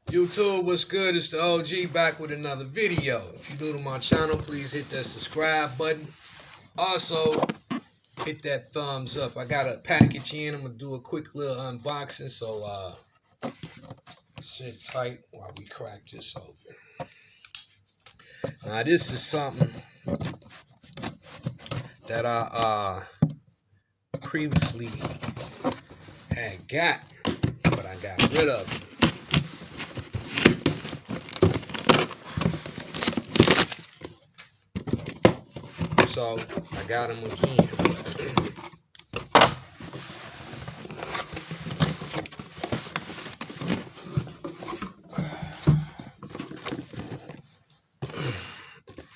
YouTube, what's good? It's the OG back with another video. If you're new to my channel, please hit that subscribe button. Also, hit that thumbs up. I got a package in. I'm gonna do a quick little unboxing, so sit tight while we crack this open. Now, this is something that I previously had got, but I got rid of it. So I got them again.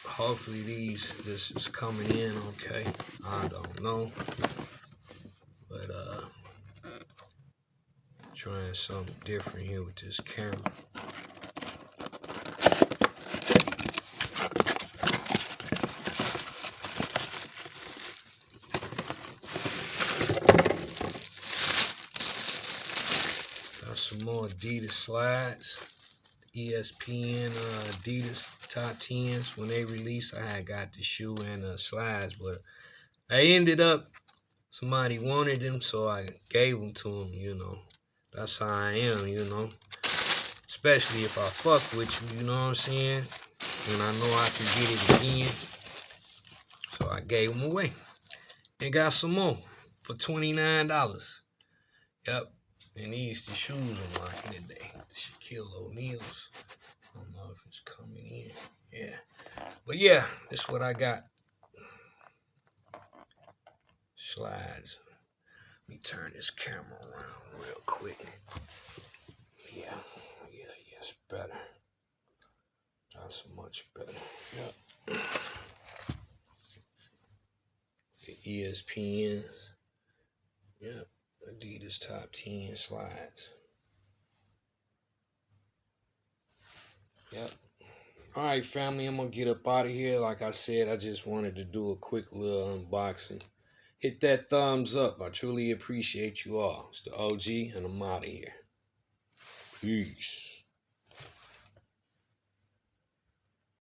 Hopefully this is coming in okay. I don't know. But trying something different here with this camera. Got some more Adidas slides. ESPN Adidas top 10s. When they released, I had got the shoe and slides, but I ended up, somebody wanted them, so I gave them to them, you know. That's how I am, you know. Especially if I fuck with you, you know what I'm saying? And I know I can get it again. So I gave them away. And got some more for $29. Yep. And these the shoes I'm rocking today. The Shaquille O'Neal's. I don't know if it's coming in. Yeah. But yeah, this is what I got. Slides. Let me turn this camera around real quick. Yeah, it's better. That's much better. Yep. The ESPNs. Yep. Adidas top 10 slides. Yep. All right, family, I'm going to get up out of here. Like I said, I just wanted to do a quick little unboxing. Hit that thumbs up. I truly appreciate you all. It's the OG, and I'm out of here. Peace.